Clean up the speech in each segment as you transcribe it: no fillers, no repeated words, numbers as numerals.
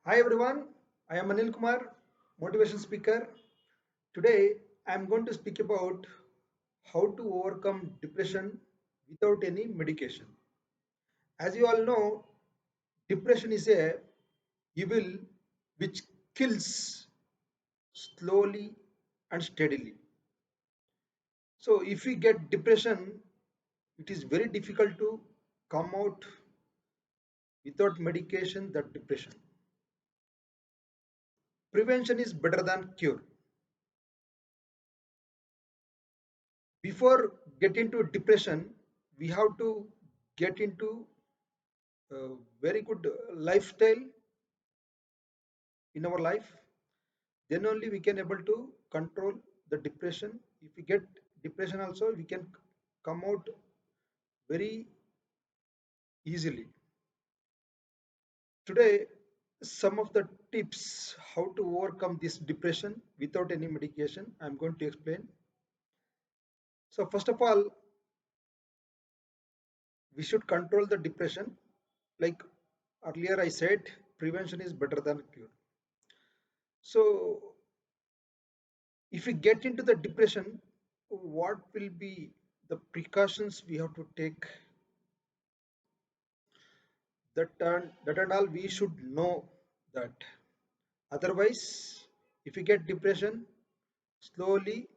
Hi everyone, I am Anil Kumar, motivation speaker. Today I am going to speak about how to overcome depression without any medication. As you all know, depression is a evil which kills slowly and steadily. So if we get depression, it is very difficult to come out without medication that depression. Prevention is better than cure. Before getting to depression, we have to get into a very good lifestyle in our life. Then only we can able to control the depression. If we get depression also, we can come out very easily. Today, some of the tips how to overcome this depression without any medication I'm going to explain. So first of all, we should control the depression. Like earlier I said, prevention is better than cure. So if we get into the depression, what will be the precautions we have to take? That and all we should know that. Otherwise, if you get depression, slowly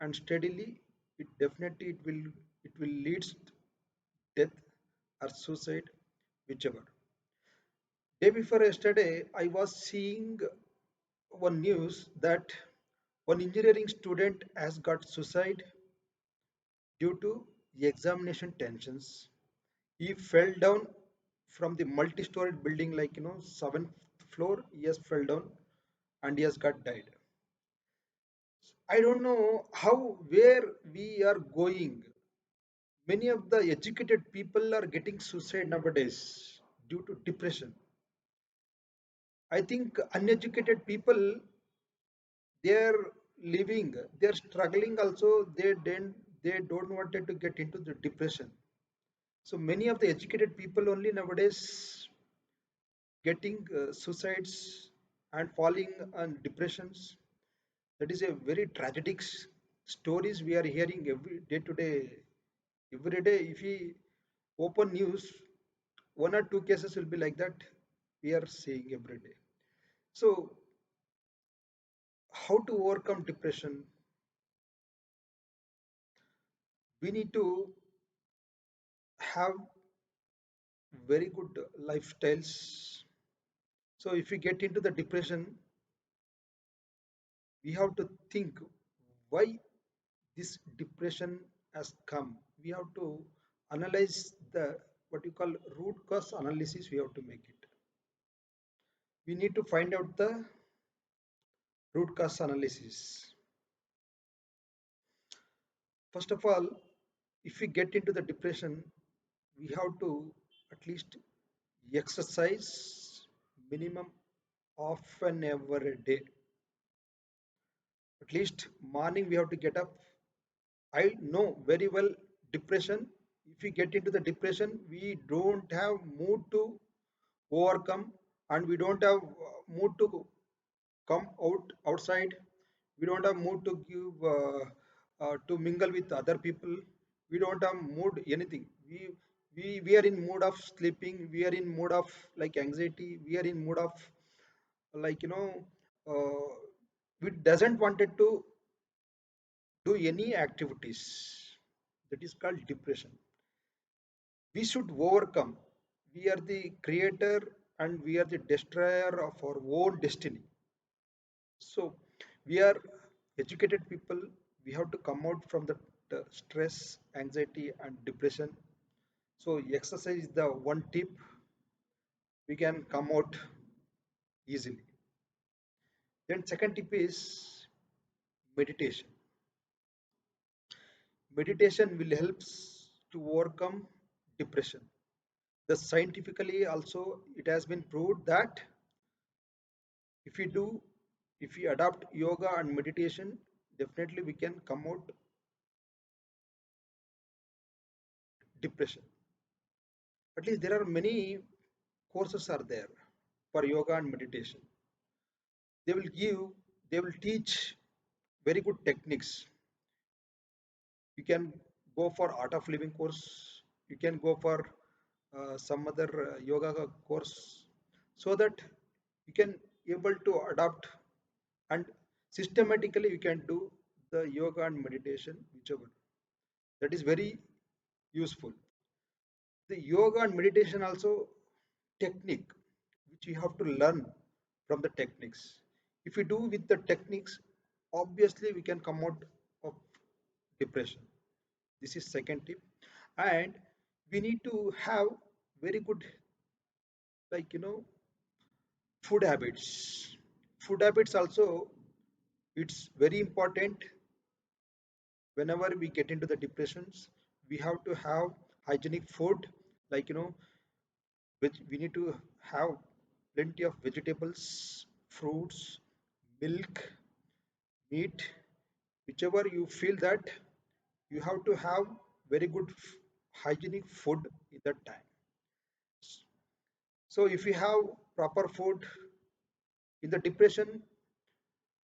and steadily, it will lead death or suicide, whichever. Day before yesterday, I was seeing one news that one engineering student has got suicide due to the examination tensions. He fell down from the multi-storied building, like seventh floor. He has fell down and he has got died. I don't know how where we are going. Many of the educated people are getting suicide nowadays due to depression. I think uneducated people, they're living, they're struggling also. They don't wanted to get into the depression. So many of the educated people only nowadays getting suicides and falling on depressions. That is a very tragic stories we are hearing every day to day. Every day, if we open news, one or two cases will be like that. We are seeing every day. So, how to overcome depression? We need to have very good lifestyles. So, if we get into the depression, we have to think why this depression has come. We have to analyze the what you call root cause analysis. We have to make it. We need to find out the root cause analysis. First of all, if we get into the depression, we have to at least exercise minimum of an hour a day. At least morning we have to get up. I know very well depression. If we get into the depression, we don't have mood to overcome, and we don't have mood to come outside. We don't have mood to give to mingle with other people. We don't have mood anything. We are in mood of sleeping. We are in mood of like anxiety. We are in mood of like we doesn't wanted to do any activities. That is called depression. We should overcome. We are the creator and we are the destroyer of our own destiny. So we are educated people. We have to come out from the stress, anxiety, and depression. So exercise is the one tip we can come out easily. Then second tip is meditation. Meditation will helps to overcome depression. The scientifically also it has been proved that if we do, if we adopt yoga and meditation, definitely we can come out depression. At least there are many courses are there. for yoga and meditation. They will give, they will teach very good techniques. You can go for art of living course. You can go for some other yoga course, so that you can able to adapt, and systematically you can do the yoga and meditation whichever. That is very useful. The yoga and meditation also technique which you have to learn from the techniques. If we do with the techniques, obviously we can come out of depression. This is second tip. And we need to have very good, like, food habits. Food habits also, it's very important. Whenever we get into the depressions, we have to have hygienic food, like, which we need to have plenty of vegetables, fruits, milk, meat, whichever you feel that you have to have very good hygienic food in that time. So if you have proper food in the depression,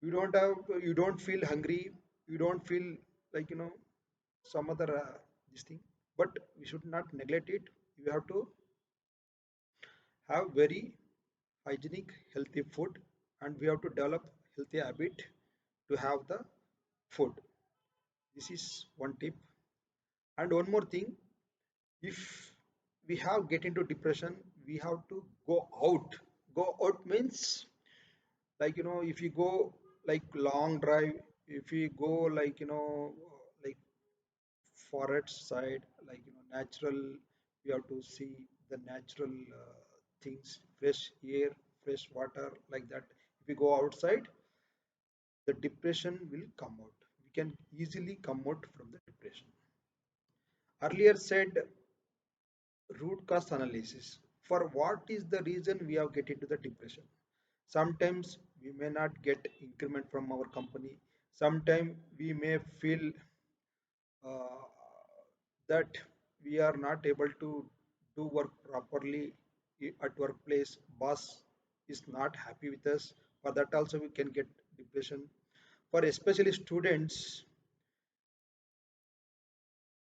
you don't feel hungry, you don't feel like, some other this thing. But we should not neglect it. You have to have very hygienic, healthy food, and we have to develop healthy habit to have the food. This is one tip. And one more thing, if we have get into depression, we have to go out. Go out means, like, if you go like long drive, if you go like, like forest side, like, natural, you have to see the natural things, fresh air, fresh water, like that. If you go outside, the depression will come out. We can easily come out from the depression. Earlier said, root cause analysis. For what is the reason we have get into the depression? Sometimes we may not get increment from our company. Sometimes we may feel uh, that we are not able to do work properly at workplace. Boss is not happy with us. For that also we can get depression. For especially students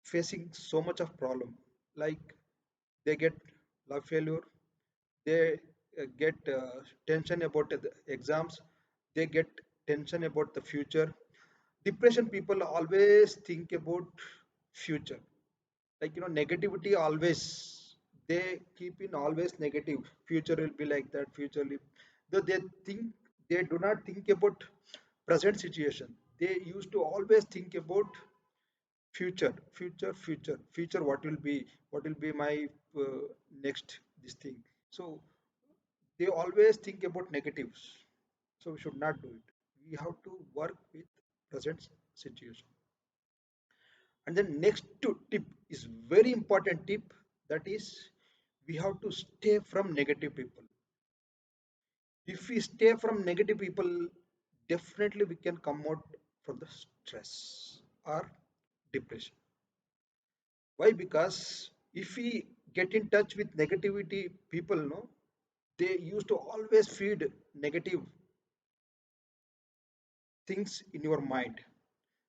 facing so much of problem, like they get love failure, they get tension about the exams, they get tension about the future. Depression people always think about future, like, negativity always, they keep in always negative. Future will be like that, future will, though they think, they do not think about present situation. They used to always think about future, what will be my uh, next this thing. So they always think about negatives. So we should not do it. We have to work with present situation. And then next tip is very important tip, that is, we have to stay from negative people. If we stay from negative people, definitely we can come out from the stress or depression. Why? Because if we get in touch with negativity people, no, they used to always feed negative things in your mind.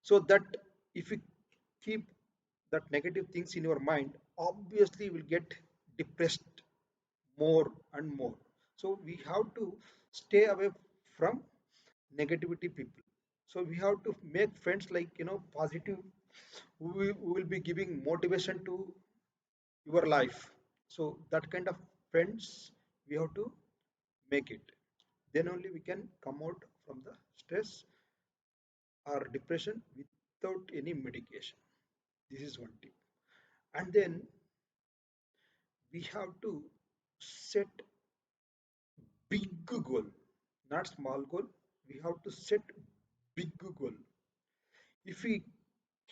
So that if you keep that negative things in your mind, obviously you will get depressed more and more. So we have to stay away from negativity people. So we have to make friends, like, positive, who will be giving motivation to your life. So that kind of friends we have to make it. Then only we can come out from the stress or depression without any medication. This is one tip. And then we have to set big goal, not small goal. We have to set big goal. If we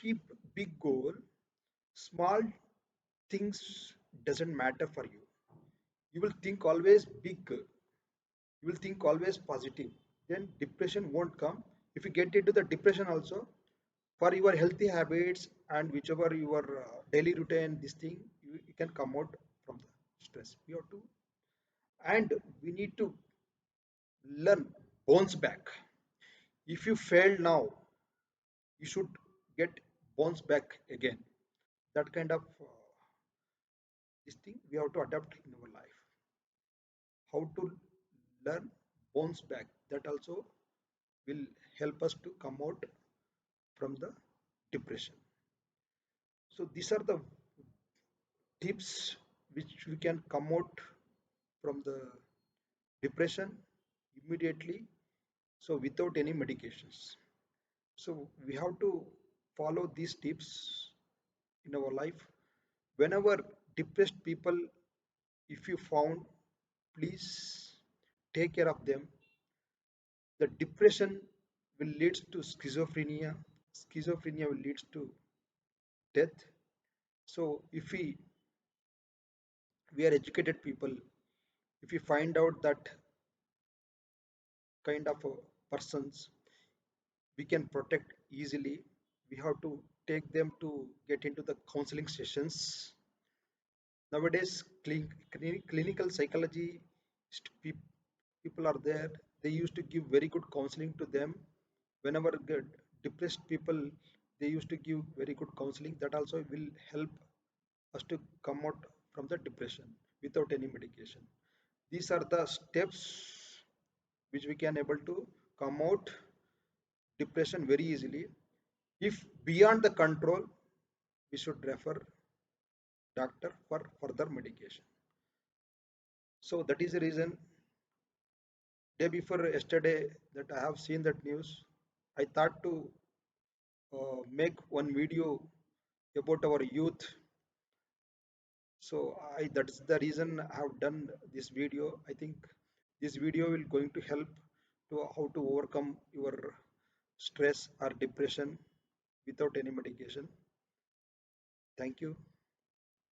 keep big goal, small things doesn't matter for you. You will think always big. You will think always positive. Then depression won't come. If you get into the depression also, for your healthy habits and whichever your daily routine, this thing, you can come out from the stress. You have to and we need to learn bounce back. If you fail now, you should get bounce back again. That kind of this thing we have to adapt in our life. How to learn bounce back, that also will help us to come out from the depression. So these are the tips which we can come out from the depression immediately, so without any medications. So we have to follow these tips in our life. Whenever depressed people, if you found, please take care of them. The depression will lead to schizophrenia. Schizophrenia will lead to death. So if we are educated people, if we find out that kind of persons, we can protect easily. We have to take them to get into the counseling sessions. Nowadays clinical psychology people are there. They used to give very good counseling to them. Whenever get depressed people, they used to give very good counseling. That also will help us to come out from the depression without any medication. These are the steps which we can able to come out depression very easily. If beyond the control, we should refer doctor for further medication. So that is the reason, day before yesterday that I have seen that news, I thought to make one video about our youth. So that's the reason I have done this video. I think this video will going to help to how to overcome your stress or depression without any medication. Thank you.